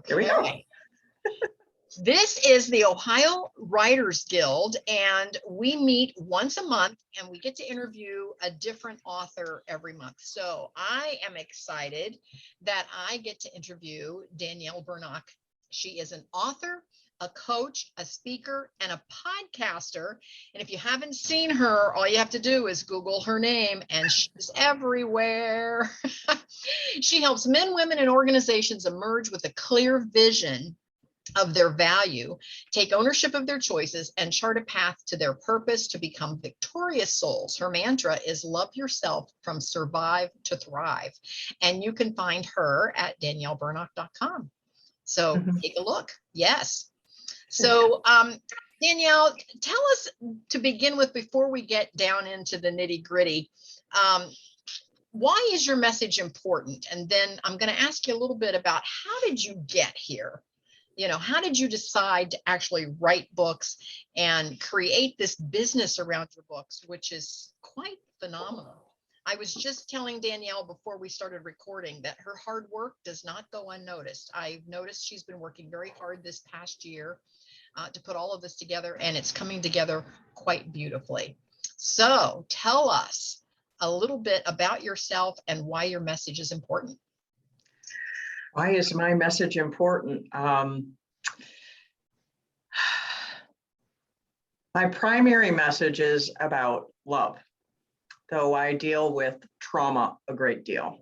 Here we go. This is the Ohio Writers Guild, and we meet once a month and we get to interview a different author every month. So I am excited that I get to interview Danielle Bernock. She is an author, a coach, a speaker, and a podcaster. And if you haven't seen her, all you have to do is Google her name, and she's everywhere. She helps men, women, and organizations emerge with a clear vision of their value, take ownership of their choices, and chart a path to their purpose to become victorious souls. Her mantra is love yourself from survive to thrive. And you can find her at daniellebernock.com. So take a look. Yes. So Danielle, tell us to begin with, before we get down into the nitty gritty, why is your message important? And then I'm going to ask you a little bit about how did you get here? You know, how did you decide to actually write books and create this business around your books, which is quite phenomenal? I was just telling Danielle before we started recording that her hard work does not go unnoticed. I've noticed she's been working very hard this past year to put all of this together, and it's coming together quite beautifully. So tell us a little bit about yourself and why your message is important. Why is my message important? My primary message is about love, though I deal with trauma a great deal.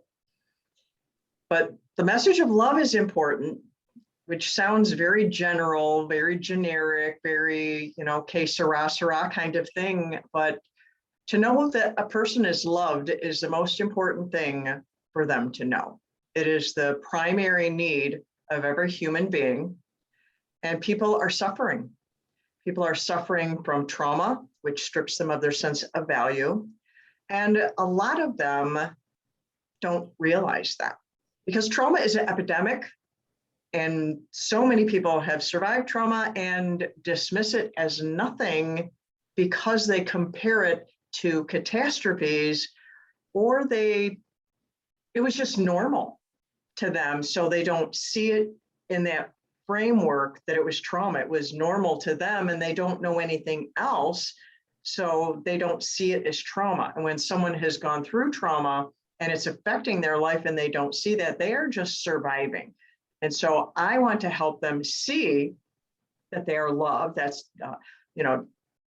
But the message of love is important, which sounds very general, very generic, very, que sera, sera kind of thing. But to know that a person is loved is the most important thing for them to know. It is the primary need of every human being, and people are suffering. People are suffering from trauma, which strips them of their sense of value. And a lot of them don't realize that, because trauma is an epidemic, and so many people have survived trauma and dismiss it as nothing because they compare it to catastrophes, or it was just normal to them, so they don't see it in that framework that it was trauma. It was normal to them, and they don't know anything else, so they don't see it as trauma. And when someone has gone through trauma and it's affecting their life and they don't see that, they are just surviving. And so I want to help them see that they are loved. That's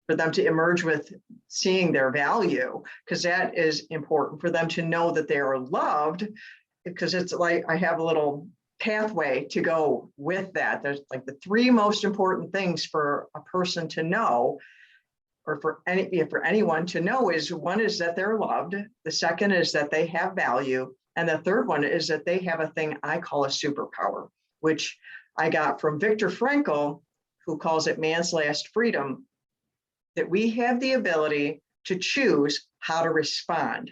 for them to emerge with seeing their value, because that is important for them to know that they are loved. Because it's like I have a little pathway to go with that. There's like the three most important things for a person to know, or for anyone to know, is one is that they're loved. The second is that they have value. And the third one is that they have a thing I call a superpower, which I got from Viktor Frankl, who calls it man's last freedom, that we have the ability to choose how to respond.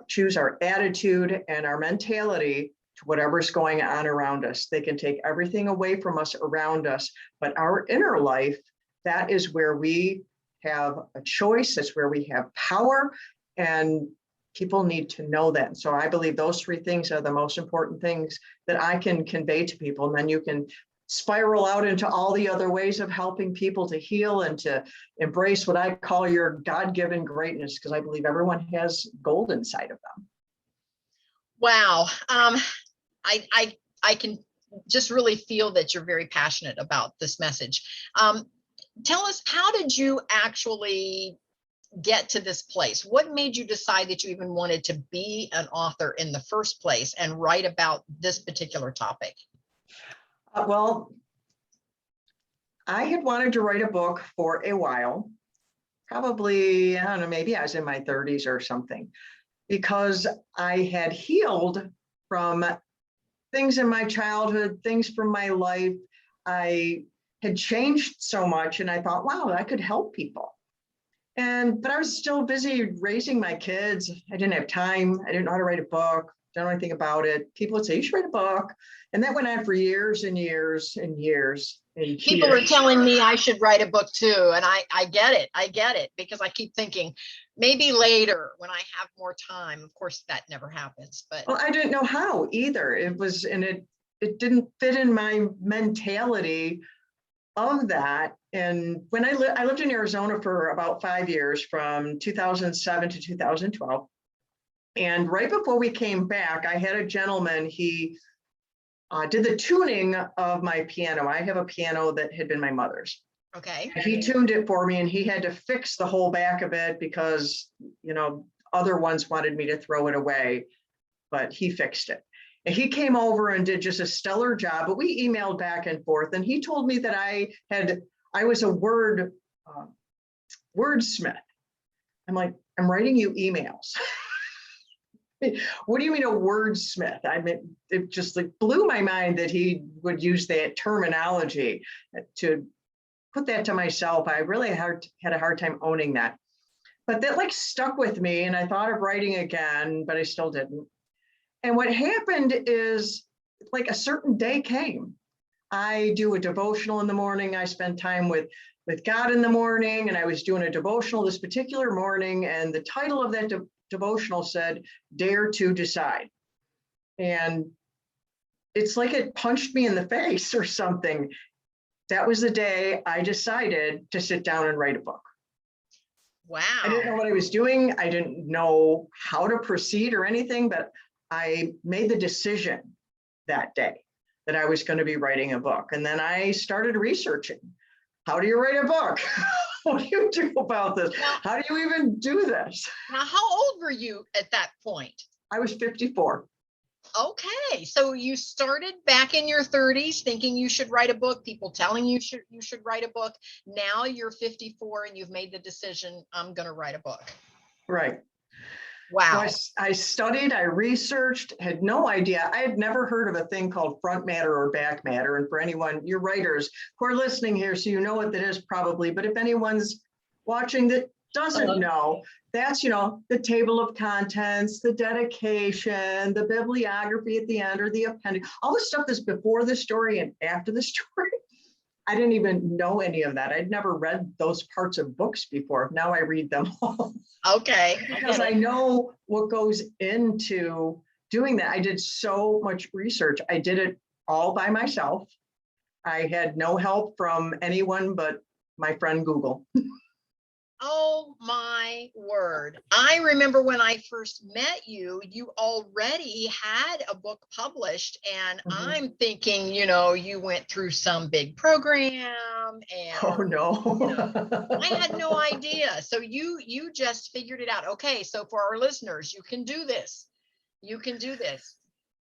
Choose our attitude and our mentality to whatever's going on around us. They can take everything away from us around us, but our inner life, that is where we have a choice. That's where we have power, and people need to know that. So I believe those three things are the most important things that I can convey to people. And then you can spiral out into all the other ways of helping people to heal and to embrace what I call your God-given greatness, because I believe everyone has gold inside of them. Wow. I can just really feel that you're very passionate about this message. Tell us, how did you actually get to this place? What made you decide that you even wanted to be an author in the first place and write about this particular topic? Well, I had wanted to write a book for a while, probably, I don't know, maybe I was in my 30s or something, because I had healed from things in my childhood, things from my life. I had changed so much, and I thought, wow, I could help people. But I was still busy raising my kids. I didn't have time. I didn't know how to write a book. Don't know anything about it. People would say, you should write a book. And that went on for years and years and years. And people are telling me I should write a book too. And I get it. I get it, because I keep thinking maybe later when I have more time. Of course, that never happens. But well, I didn't know how either. it didn't fit in my mentality of that. And when I lived in Arizona for about 5 years, from 2007 to 2012. And right before we came back, I had a gentleman, he did the tuning of my piano. I have a piano that had been my mother's. Okay. He tuned it for me, and he had to fix the whole back of it because, you know, other ones wanted me to throw it away, but he fixed it. And he came over and did just a stellar job, but we emailed back and forth, and he told me that I was a wordsmith. I'm like, I'm writing you emails. What do you mean a wordsmith? I mean, it just like blew my mind that he would use that terminology. To put that to myself, I really had a hard time owning that. But that like stuck with me, and I thought of writing again, but I still didn't. And what happened is, like, a certain day came. I do a devotional in the morning. I spend time with God in the morning, and I was doing a devotional this particular morning, and the title of that devotional said, "Dare to Decide." And it's like it punched me in the face or something. That was the day I decided to sit down and write a book. Wow. I didn't know what I was doing. I didn't know how to proceed or anything, but I made the decision that day that I was going to be writing a book. And then I started researching. How do you write a book? What do you do about this? How do you even do this? Now, how old were you at that point? I was 54. Okay, so you started back in your 30s thinking you should write a book, people telling you should write a book. Now you're 54 and you've made the decision, I'm going to write a book. Right. Wow. So I studied, I researched, had no idea. I had never heard of a thing called front matter or back matter. And for anyone, your writers who are listening here, so you know what that is probably, but if anyone's watching that doesn't know, that's, you know, the table of contents, the dedication, the bibliography at the end, or the appendix, all the stuff that's before the story and after the story. I didn't even know any of that. I'd never read those parts of books before. Now I read them all. Okay. Because I know what goes into doing that. I did so much research. I did it all by myself. I had no help from anyone but my friend Google. Oh my word. I remember when I first met you, you already had a book published, and I'm thinking, you know, you went through some big program and Oh no. you know, I had no idea. So you just figured it out. Okay, so for our listeners, you can do this. You can do this.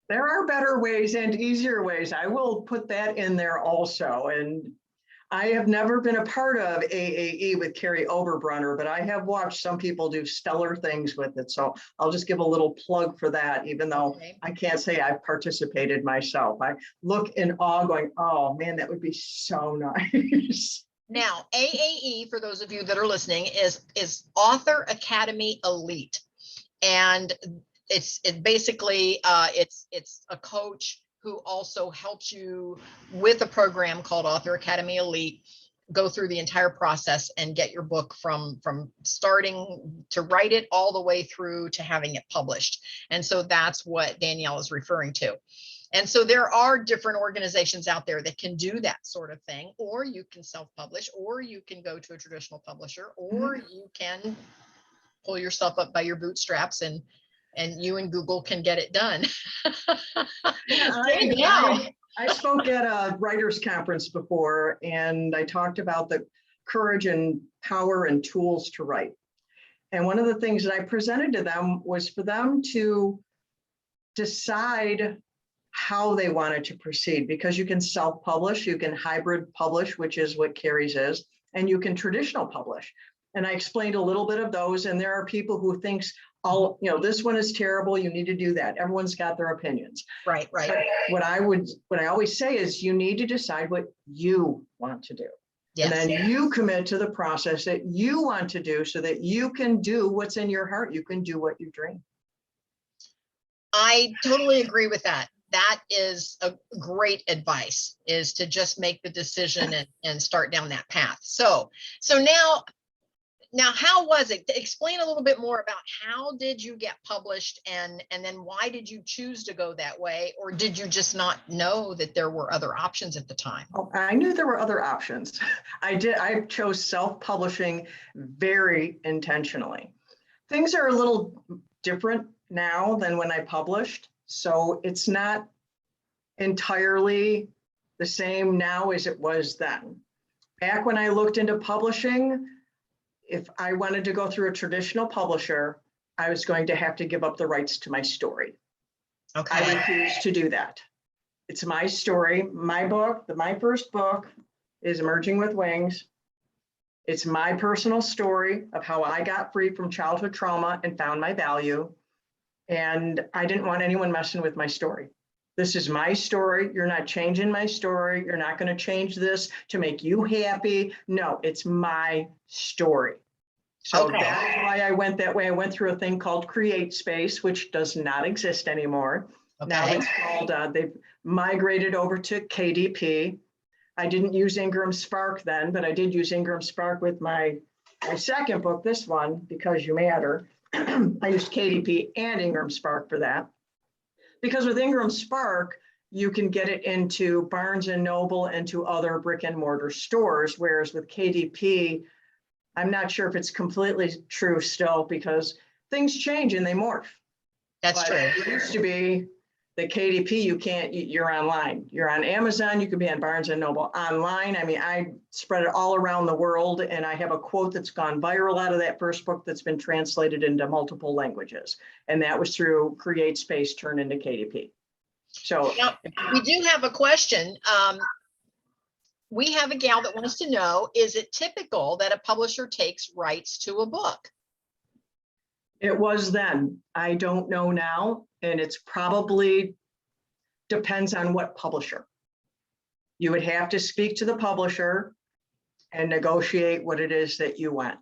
There are better ways and easier ways. I will put that in there also. And I have never been a part of AAE with Carrie Oberbrunner, but I have watched some people do stellar things with it. So I'll just give a little plug for that, even though I can't say I've participated myself. I look in awe going, oh man, that would be so nice. Now, AAE, for those of you that are listening, is Author Academy Elite. And it's basically it's a coach who also helps you with a program called Author Academy Elite, go through the entire process and get your book from starting to write it all the way through to having it published. And so that's what Danielle is referring to. And so there are different organizations out there that can do that sort of thing, or you can self-publish, or you can go to a traditional publisher, or you can pull yourself up by your bootstraps and you and Google can get it done. I spoke at a writers conference before, and I talked about the courage and power and tools to write. And one of the things that I presented to them was for them to decide how they wanted to proceed, because you can self-publish, you can hybrid publish, which is what Carrie's is, and you can traditional publish. And I explained a little bit of those, and there are people who thinks, oh, you know, this one is terrible, you need to do that. Everyone's got their opinions. Right. But what I always say is you need to decide what you want to do. Yes. And then you commit to the process that you want to do so that you can do what's in your heart. You can do what you dream. I totally agree with that. That is a great advice, is to just make the decision and start down that path. So now Now, how was it? Explain a little bit more about how did you get published, and then why did you choose to go that way? Or did you just not know that there were other options at the time? Oh, I knew there were other options. I chose self-publishing very intentionally. Things are a little different now than when I published. So it's not entirely the same now as it was then. Back when I looked into publishing, if I wanted to go through a traditional publisher, I was going to have to give up the rights to my story. I Okay. refuse to do that. It's my story, my book, my first book is Emerging with Wings. It's my personal story of how I got free from childhood trauma and found my value. And I didn't want anyone messing with my story. This is my story. You're not changing my story. You're not going to change this to make you happy. No, it's my story. So Okay. that is why I went that way. I went through a thing called Create Space, which does not exist anymore. Now Okay. it's called, they've migrated over to KDP. I didn't use Ingram Spark then, but I did use Ingram Spark with my second book, this one, Because You Matter. I used KDP and Ingram Spark for that. Because with Ingram Spark, you can get it into Barnes and Noble and to other brick and mortar stores, whereas with KDP, I'm not sure if it's completely true still because things change and they morph. That's But true. it used to be the KDP, you're online. You're on Amazon, you could be on Barnes and Noble online. I mean, I spread it all around the world, and I have a quote that's gone viral out of that first book that's been translated into multiple languages. And that was through Create Space, turn into KDP. So Now, we do have a question. We have a gal that wants to know, is it typical that a publisher takes rights to a book? it was then. I don't know now, and it's probably depends on what publisher. You would have to speak to the publisher and negotiate what it is that you want.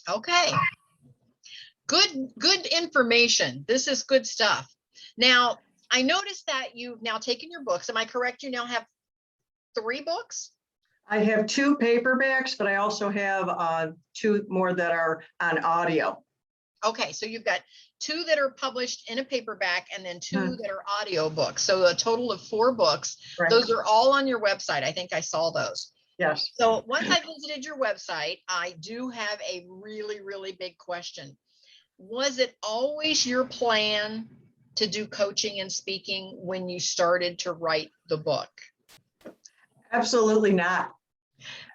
Okay. Good information. This is good stuff. Now, I noticed that you've now taken your books. Am I correct? You now have 3 books? I have 2 paperbacks, but I also have 2 more that are on audio. Okay, so you've got 2 that are published in a paperback and then 2 Hmm. that are audio books. So a total of 4 books. Right. Those are all on your website. I think I saw those. Yes. So once I visited your website, I do have a really, really big question. Was it always your plan to do coaching and speaking when you started to write the book? Absolutely not.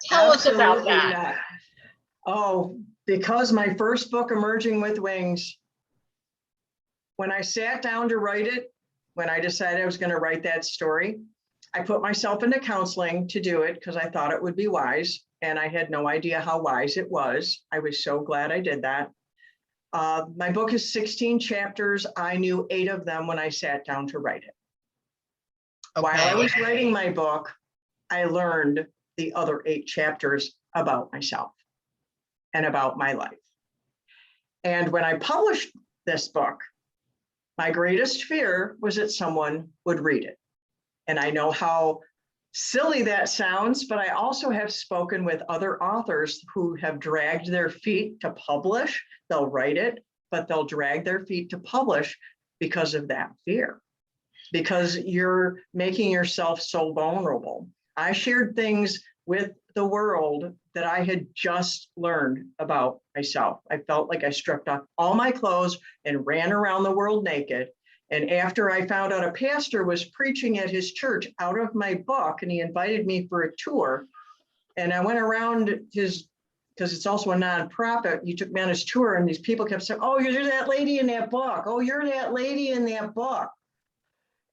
Tell us about Absolutely that. not. Oh, because my first book, Emerging with Wings, when I sat down to write it, when I decided I was going to write that story, I put myself into counseling to do it because I thought it would be wise. And I had no idea how wise it was. I was so glad I did that. My book is 16 chapters. I knew 8 of them when I sat down to write it. While I was writing my book, I learned the other 8 chapters about myself and about my life. And when I published this book, my greatest fear was that someone would read it. And I know how silly that sounds, but I also have spoken with other authors who have dragged their feet to publish. They'll write it, but they'll drag their feet to publish because of that fear, because you're making yourself so vulnerable. I shared things with the world that I had just learned about myself. I felt like I stripped off all my clothes and ran around the world naked. And after I found out a pastor was preaching at his church out of my book, and he invited me for a tour, and I went around his, because it's also a nonprofit, he took me on his tour, and these people kept saying, oh, you're that lady in that book. Oh, you're that lady in that book.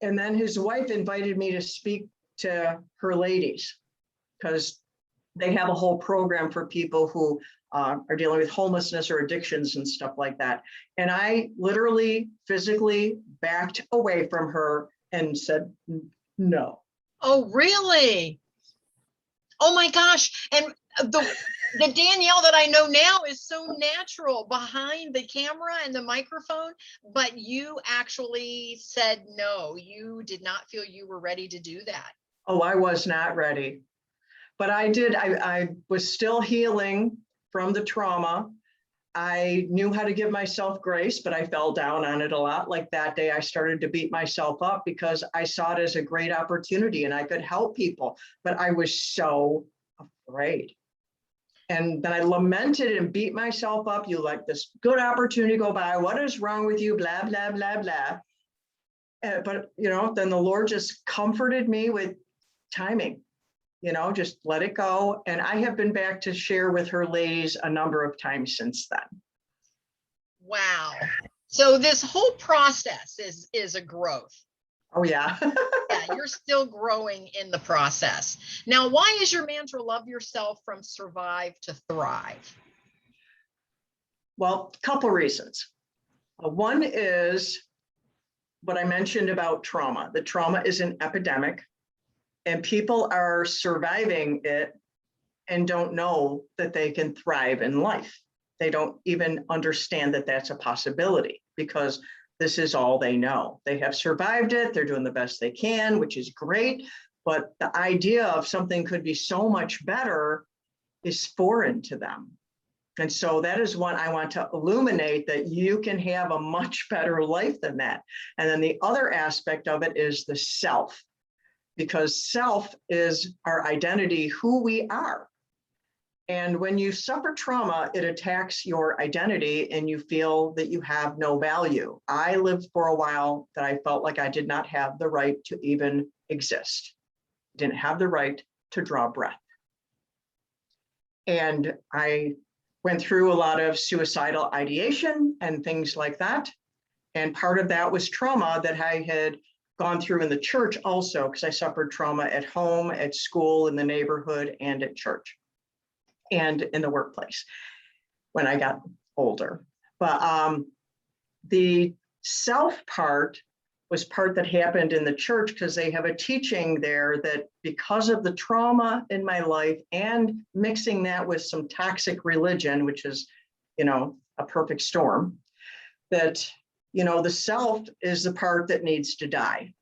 And then his wife invited me to speak to her ladies, because they have a whole program for people who are dealing with homelessness or addictions and stuff like that. And I literally physically backed away from her and said, no. Oh, really? Oh my gosh. And the Danielle that I know now is so natural behind the camera and the microphone, but you actually said no. You did not feel you were ready to do that. Oh, I was not ready. But I was still healing from the trauma. I knew how to give myself grace, but I fell down on it a lot. Like that day, I started to beat myself up because I saw it as a great opportunity and I could help people, but I was so afraid. And then I lamented and beat myself up. You let this good opportunity go by. What is wrong with you? Blah, blah, blah, blah. But, then the Lord just comforted me with timing, just let it go. And I have been back to share with her ladies a number of times since then. Wow. So this whole process is a growth. Oh, yeah. Yeah, you're still growing in the process. Now, why is your mantra love yourself from survive to thrive? Well, a couple reasons. One is what I mentioned about trauma. The trauma is an epidemic and people are surviving it and don't know that they can thrive in life. They don't even understand that that's a possibility because this is all they know. They have survived it. They're doing the best they can, which is great. But the idea of something could be so much better is foreign to them. And so that is one I want to illuminate, that you can have a much better life than that. And then the other aspect of it is the self, because self is our identity, who we are. And when you suffer trauma, it attacks your identity and you feel that you have no value. I lived for a while that I felt like I did not have the right to even exist. Didn't have the right to draw breath. And I went through a lot of suicidal ideation and things like that. And part of that was trauma that I had gone through in the church also, because I suffered trauma at home, at school, in the neighborhood, and at church, and in the workplace when I got older. But the self part was part that happened in the church, because they have a teaching there that because of the trauma in my life and mixing that with some toxic religion, which is, a perfect storm, that, the self is the part that needs to die.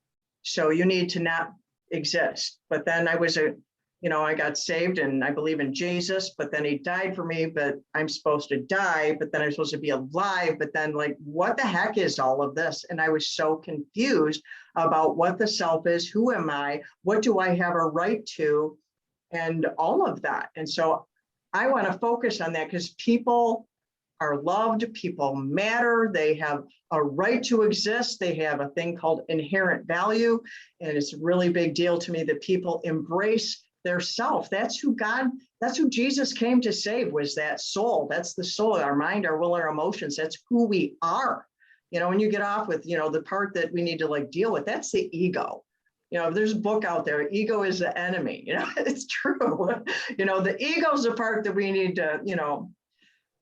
So you need to not exist. But then I got saved and I believe in Jesus, but then he died for me, but I'm supposed to die, but then I'm supposed to be alive. But then what the heck is all of this? And I was so confused about what the self is. Who am I? What do I have a right to? And all of that. And so I want to focus on that, because people are loved, people matter, they have a right to exist, they have a thing called inherent value. And it's a really big deal to me that people embrace their self. That's who Jesus came to save, was that soul. That's the soul, our mind, our will, our emotions. That's who we are. When you get off with, the part that we need to deal with, that's the ego. There's a book out there, ego is the enemy. It's true. The ego is the part that we need to,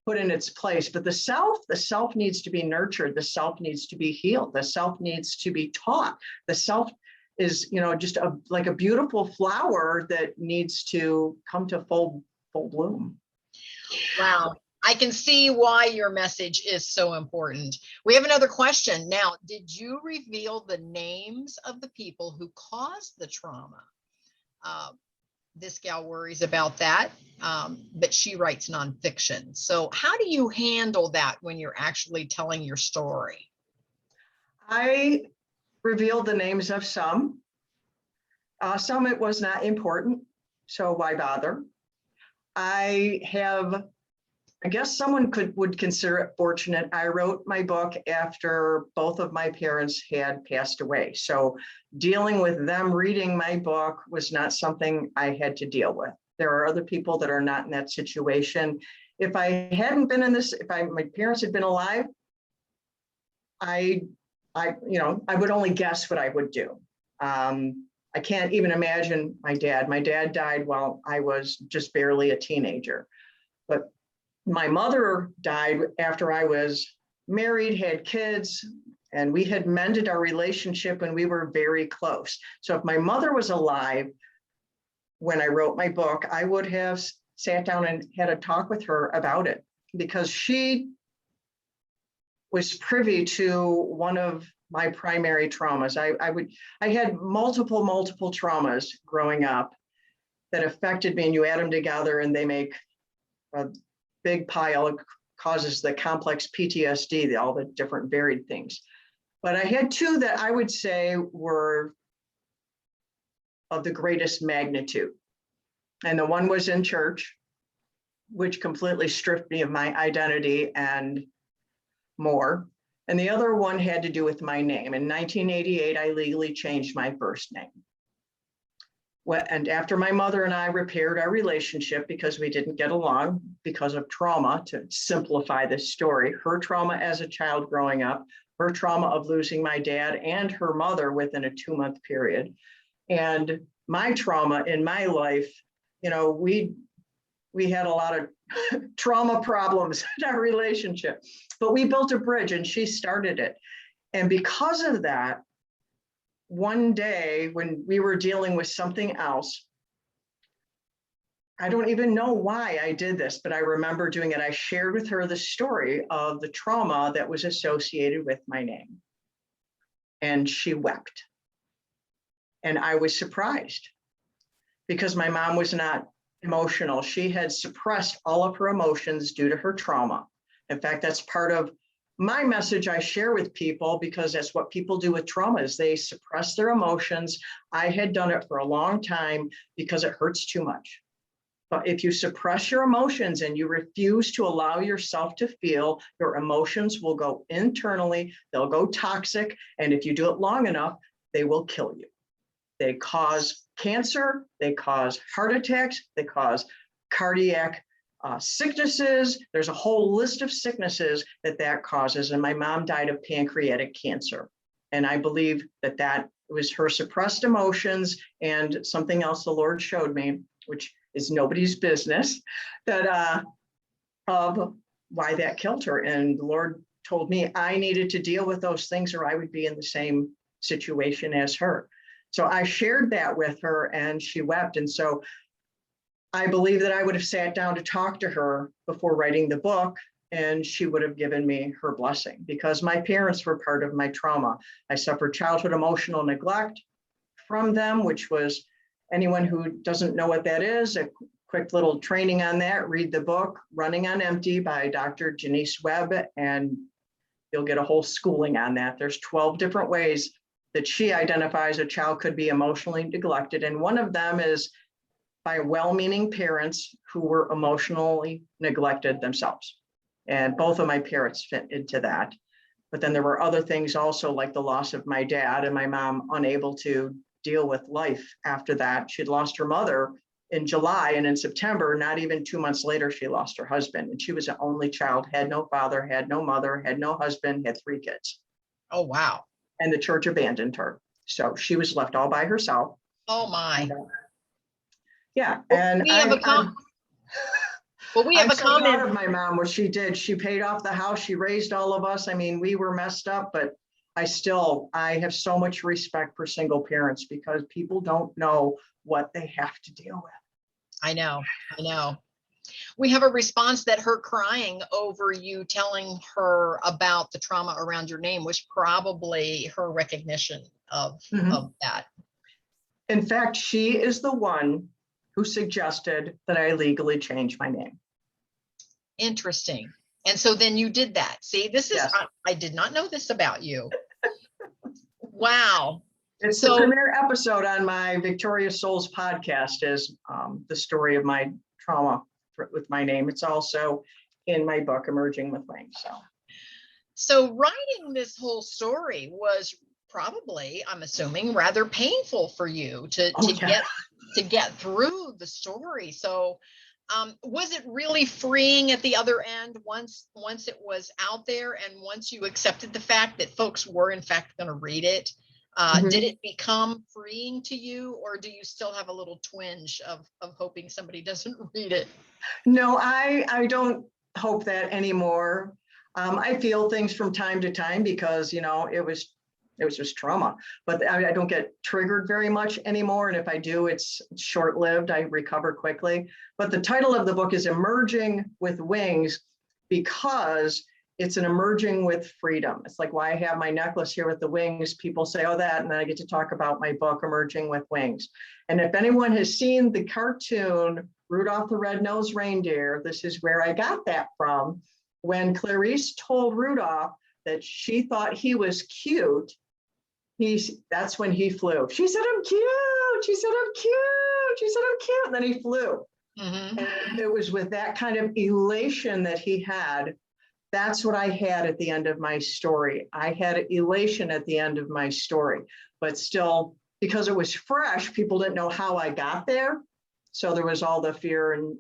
put in its place. But the self needs to be nurtured. The self needs to be healed. The self needs to be taught. The self is, just like a beautiful flower that needs to come to full bloom. Wow. I can see why your message is so important. We have another question. Now, did you reveal the names of the people who caused the trauma? This gal worries about that, but she writes nonfiction. So how do you handle that when you're actually telling your story? I revealed the names of some. Some it was not important, so why bother? I guess someone would consider it fortunate. I wrote my book after both of my parents had passed away. So dealing with them reading my book was not something I had to deal with. There are other people that are not in that situation. If I hadn't been in this, my parents had been alive, I would only guess what I would do. I can't even imagine my dad. My dad died while I was just barely a teenager. But my mother died after I was married, had kids, and we had mended our relationship when we were very close. So if my mother was alive when I wrote my book, I would have sat down and had a talk with her about it, because she was privy to one of my primary traumas. I had multiple traumas growing up. that affected me, and you add them together and they make a big pile. It causes the complex PTSD, all the different varied things. But I had two that I would say were of the greatest magnitude. And the one was in church, which completely stripped me of my identity and more. And the other one had to do with my name. In 1988, I legally changed my first name. And after my mother and I repaired our relationship because we didn't get along because of trauma, to simplify this story, her trauma as a child growing up, her trauma of losing my dad and her mother within a 2-month period, and my trauma in my life, you know, we had a lot of trauma problems in our relationship, but we built a bridge and she started it. And because of that, one day when we were dealing with something else, I don't even know why I did this, but I remember doing it. I shared with her the story of the trauma that was associated with my name. And she wept. And I was surprised because my mom was not emotional. She had suppressed all of her emotions due to her trauma. In fact, that's part of my message I share with people, because that's what people do with trauma, is they suppress their emotions. I had done it for a long time because it hurts too much. But if you suppress your emotions and you refuse to allow yourself to feel, your emotions will go internally, they'll go toxic. And if you do it long enough, they will kill you. They cause cancer, they cause heart attacks, they cause cardiac sicknesses. There's a whole list of sicknesses that causes. And my mom died of pancreatic cancer. And I believe that was her suppressed emotions and something else the Lord showed me, which is nobody's business, that of why that killed her. And the Lord told me I needed to deal with those things or I would be in the same situation as her. So I shared that with her and she wept. And so I believe that I would have sat down to talk to her before writing the book, and she would have given me her blessing, because my parents were part of my trauma. I suffered childhood emotional neglect from them, which was, anyone who doesn't know what that is, a quick little training on that, read the book, Running on Empty by Dr. Janice Webb, and you'll get a whole schooling on that. There's 12 different ways that she identifies a child could be emotionally neglected. And one of them is by well-meaning parents who were emotionally neglected themselves. And both of my parents fit into that. But then there were other things also, like the loss of my dad and my mom unable to deal with life after that. She'd lost her mother in July, and in September, not even 2 months later, she lost her husband. And she was an only child, had no father, had no mother, had no husband, had 3 kids. Oh, wow. And the church abandoned her. So she was left all by herself. Oh, my. And, yeah. Well, And we have a comment. I'm so proud of my mom, what she did. She paid off the house. She raised all of us. I mean, we were messed up, but I have so much respect for single parents, because people don't know what they have to deal with. I know. We have a response that her crying over you telling her about the trauma around your name was probably her recognition of that. In fact, she is the one who suggested that I legally change my name. Interesting. And so then you did that. See, this is, yes. I did not know this about you. Wow. It's the premiere episode on my Victorious Souls podcast, is the story of my trauma with my name. It's also in my book, Emerging with Wings. So writing this whole story was probably, I'm assuming, rather painful for you to get through the story. So was it really freeing at the other end once it was out there, and once you accepted the fact that folks were in fact going to read it? Did it become freeing to you, or do you still have a little twinge of hoping somebody doesn't read it? No, I don't hope that anymore. I feel things from time to time because, you know, it was just trauma, but I don't get triggered very much anymore. And if I do, it's short-lived. I recover quickly. But the title of the book is Emerging with Wings, because it's an emerging with freedom. It's like why I have my necklace here with the wings. People say, oh, that, and then I get to talk about my book, Emerging with Wings. And if anyone has seen the cartoon, Rudolph the Red-Nosed Reindeer, this is where I got that from. When Clarice told Rudolph that she thought he was cute, that's when he flew. She said, I'm cute. She said, I'm cute. She said, I'm cute. And then he flew. Mhm. And it was with that kind of elation that he had. That's what I had at the end of my story. I had elation at the end of my story, but still, because it was fresh, people didn't know how I got there. So there was all the fear and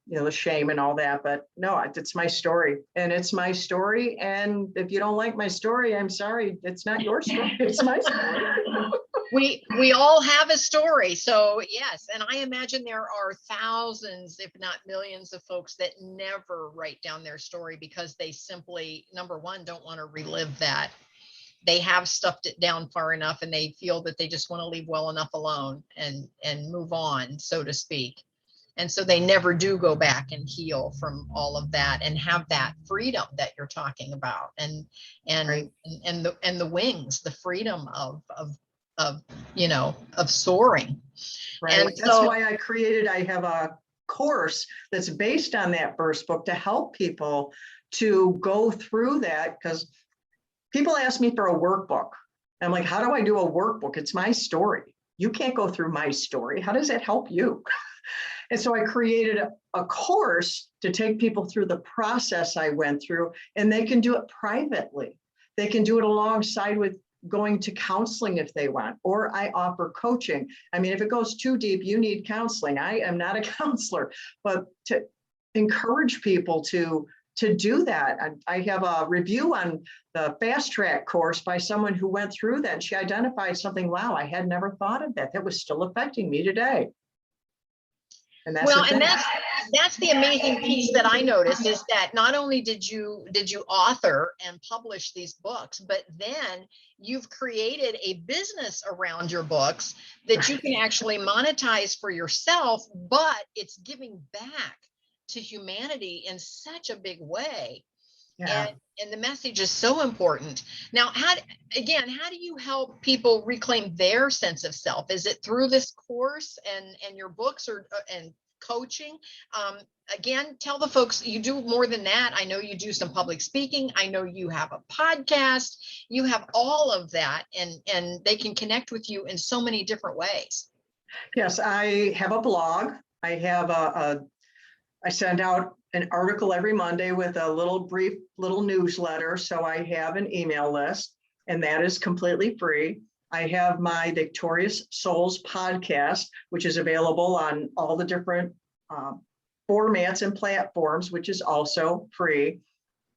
the shame and all that. But no, it's my story, and it's my story. And if you don't like my story, I'm sorry, it's not your story. It's my story. We all have a story. So yes, and I imagine there are thousands, if not millions of folks that never write down their story because they simply, number one, don't want to relive that. They have stuffed it down far enough and they feel that they just want to leave well enough alone and move on, so to speak. And so they never do go back and heal from all of that and have that freedom that you're talking about, and Right. the wings, the freedom of of soaring. Right. And That's so, why I have a course that's based on that first book to help people to go through that, because people ask me for a workbook. I'm like, how do I do a workbook? It's my story. You can't go through my story. How does that help you? And so I created a course to take people through the process I went through, and they can do it privately. They can do it alongside with going to counseling if they want, or I offer coaching. I mean, if it goes too deep, you need counseling. I am not a counselor, but to encourage people to do that. I have a review on the fast track course by someone who went through that, and she identified something, wow, I had never thought of that. That was still affecting me today. And that's well, the and thing. that's the amazing piece that I noticed, is that not only did you author and publish these books, but then you've created a business around your books that you can actually monetize for yourself, but it's giving back to humanity in such a big way. Yeah. And the message is so important. Now, how do you help people reclaim their sense of self? Is it through this course and your books, or and coaching? Again, tell the folks you do more than that. I know you do some public speaking. I know you have a podcast. You have all of that, and they can connect with you in so many different ways. Yes, I have a blog. I have I send out an article every Monday with a brief little newsletter. So I have an email list, and that is completely free. I have my Victorious Souls podcast, which is available on all the different formats and platforms, which is also free.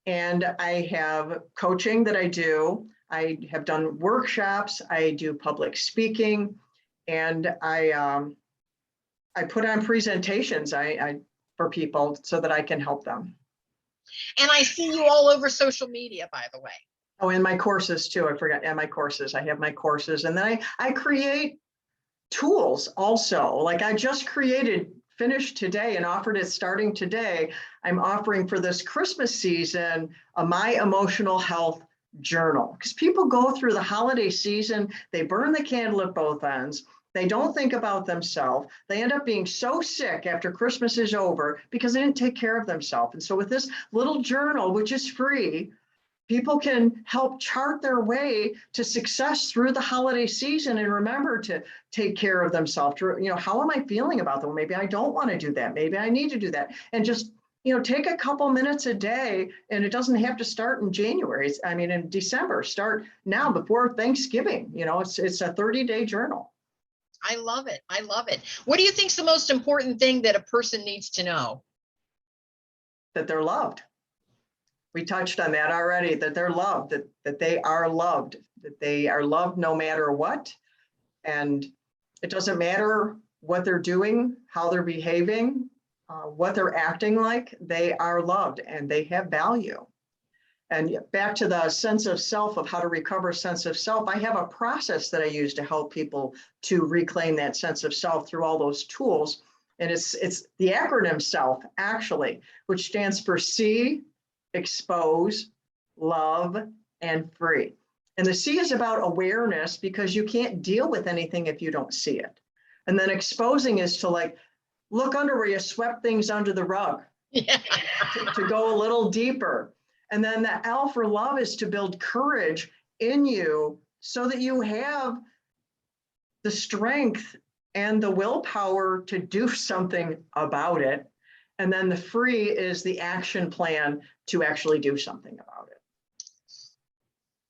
And I have coaching that I do. I have done workshops. I do public speaking, and I put on presentations for people so that I can help them. And I see you all over social media, by the way. Oh, and my courses too. I forgot. And my courses. I have my courses, and then I create tools also. Like I just finished today and offered it starting today. I'm offering for this Christmas season a My Emotional Health journal, because people go through the holiday season, they burn the candle at both ends. They don't think about themselves. They end up being so sick after Christmas is over because they didn't take care of themselves. And so with this little journal, which is free, people can help chart their way to success through the holiday season and remember to take care of themselves. How am I feeling about them? Maybe I don't want to do that. Maybe I need to do that. And just, take a couple minutes a day, and it doesn't have to start in January. In December, start now before Thanksgiving. It's a 30-day journal. I love it. I love it. What do you think is the most important thing that a person needs to know? That they're loved. We touched on that already, that they're loved, that they are loved, that they are loved no matter what. And it doesn't matter what they're doing, how they're behaving, what they're acting like, they are loved and they have value. And back to the sense of self, of how to recover sense of self, I have a process that I use to help people to reclaim that sense of self through all those tools. And it's the acronym SELF, actually, which stands for C, expose, love, and free. And the C is about awareness, because you can't deal with anything if you don't see it. And then exposing is to like, look under where you swept things under the rug, Yeah. to go a little deeper. And then the L for love is to build courage in you so that you have the strength and the willpower to do something about it. And then the free is the action plan to actually do something about it.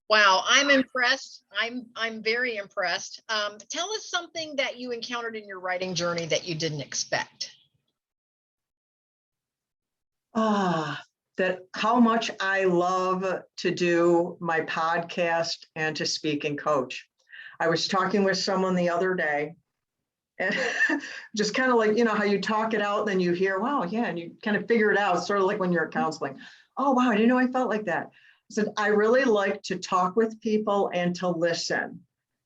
Wow, I'm impressed. I'm very impressed. Tell us something that you encountered in your writing journey that you didn't expect. That how much I love to do my podcast and to speak and coach. I was talking with someone the other day, and just kind of like, how you talk it out, then you hear, wow, yeah, and you kind of figure it out, sort of like when you're counseling. Oh, wow, I didn't know I felt like that. I said, I really like to talk with people and to listen.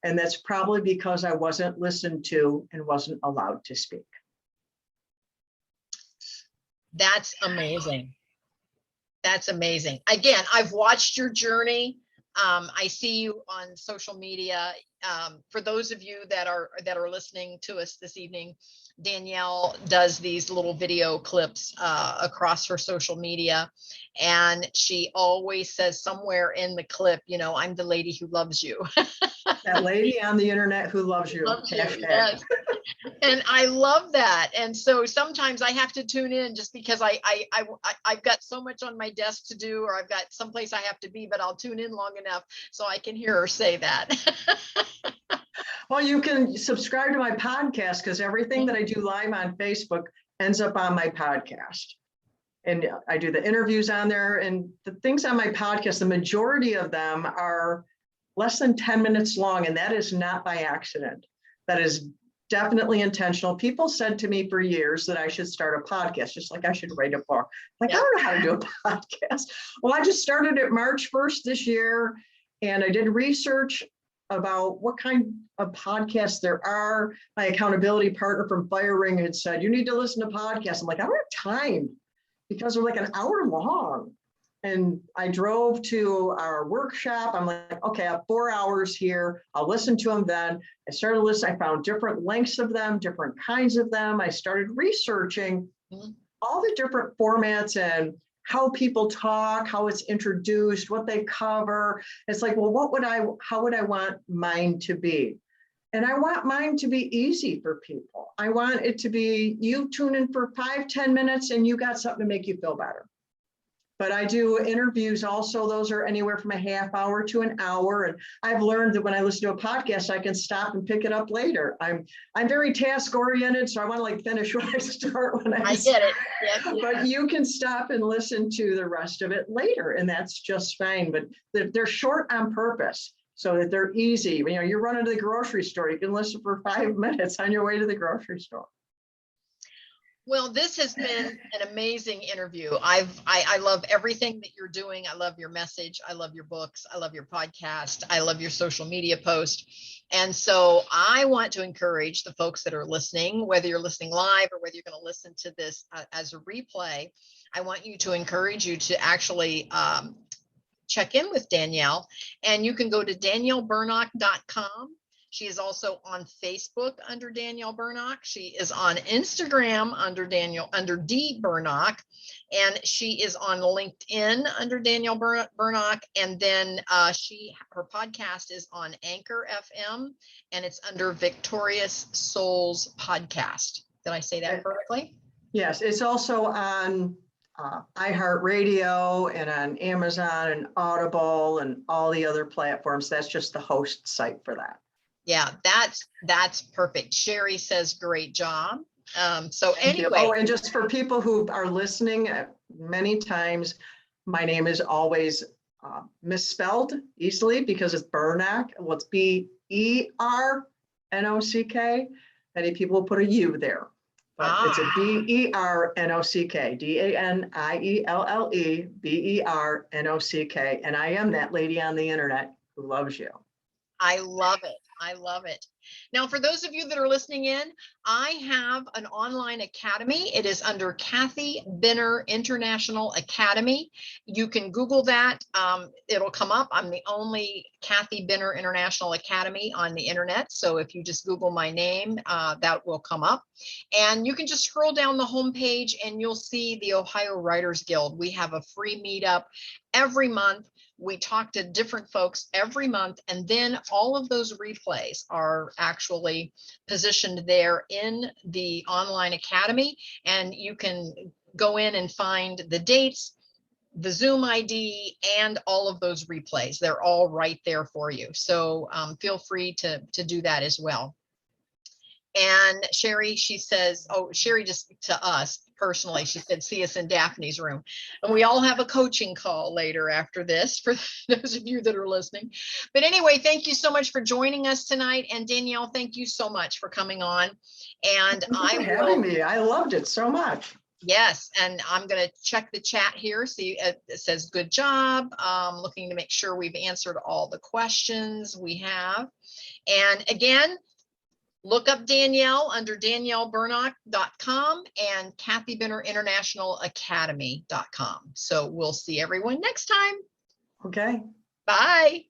And that's probably because I wasn't listened to and wasn't allowed to speak. That's amazing. That's amazing. Again, I've watched your journey. I see you on social media. For those of you that are listening to us this evening, Danielle does these little video clips across her social media, and she always says somewhere in the clip, I'm the lady who loves you. That lady on the internet who loves you. Loves you, yes. And I love that. And so sometimes I have to tune in just because I've got so much on my desk to do, or I've got someplace I have to be, but I'll tune in long enough so I can hear her say that. Well, you can subscribe to my podcast, because everything that I do live on Facebook ends up on my podcast. And I do the interviews on there, and the things on my podcast, the majority of them are less than 10 minutes long. And that is not by accident. That is definitely intentional. People said to me for years that I should start a podcast, just like I should write a book. Like, I don't know how to do a podcast. Well, I just started it March 1st this year, and I did research about what kind of podcasts there are. My accountability partner from Fire Ring had said, you need to listen to podcasts. I'm like, I don't have time, because they're like an hour long. And I drove to our workshop. I'm like, okay, I have 4 hours here. I'll listen to them then. I started listening. I found different lengths of them, different kinds of them. I started researching all the different formats and how people talk, how it's introduced, what they cover. It's like, well, how would I want mine to be? And I want mine to be easy for people. I want it to be, you tune in for 5-10 minutes and you got something to make you feel better. But I do interviews also. Those are anywhere from a half hour to an hour. And I've learned that when I listen to a podcast, I can stop and pick it up later. I'm very task oriented, so I want to like finish what I start when I get it. Yes. But you can stop and listen to the rest of it later, and that's just fine. But they're short on purpose, so that they're easy. You're running to the grocery store, you can listen for 5 minutes on your way to the grocery store. Well, this has been an amazing interview. I love everything that you're doing. I love your message. I love your books. I love your podcast. I love your social media post. And so I want to encourage the folks that are listening, whether you're listening live or whether you're going to listen to this as a replay, I want you to encourage you to actually check in with Danielle. And you can go to daniellebernock.com. She is also on Facebook under Danielle Bernock. She is on Instagram under D Bernock, and she is on LinkedIn under Danielle Bernock. And then her podcast is on Anchor FM, and it's under Victorious Souls Podcast. Did I say that correctly? Yes, it's also on iHeartRadio and on Amazon and Audible and all the other platforms. That's just the host site for that. Yeah, that's perfect. Sherry says, great job. So anyway. Oh, and just for people who are listening, many times my name is always misspelled easily because it's Bernock. Well, it's Bernock. Many people put a U there. But it's a Bernock, Danielle, Bernock. And I am that lady on the internet who loves you. I love it. I love it. Now, for those of you that are listening in, I have an online academy. It is under Kathy Binner International Academy. You can Google that. It'll come up. I'm the only Kathy Binner International Academy on the internet. So if you just Google my name, that will come up. And you can just scroll down the homepage and you'll see the Ohio Writers Guild. We have a free meetup every month. We talk to different folks every month, and then all of those replays are actually positioned there in the online academy, and you can go in and find the dates, the Zoom ID, and all of those replays. They're all right there for you. So feel free to do that as well. And Sherry, she says, oh, Sherry just to us personally, she said, see us in Daphne's room. And we all have a coaching call later after this for those of you that are listening. But anyway, thank you so much for joining us tonight. And Danielle, thank you so much for coming on. And Thank you for having me. I loved it so much. Yes, and I'm going to check the chat here. See, it says good job. Looking to make sure we've answered all the questions we have. And again, look up Danielle under daniellebernock.com and Kathy Binner International Academy.com. So we'll see everyone next time. Okay. Bye.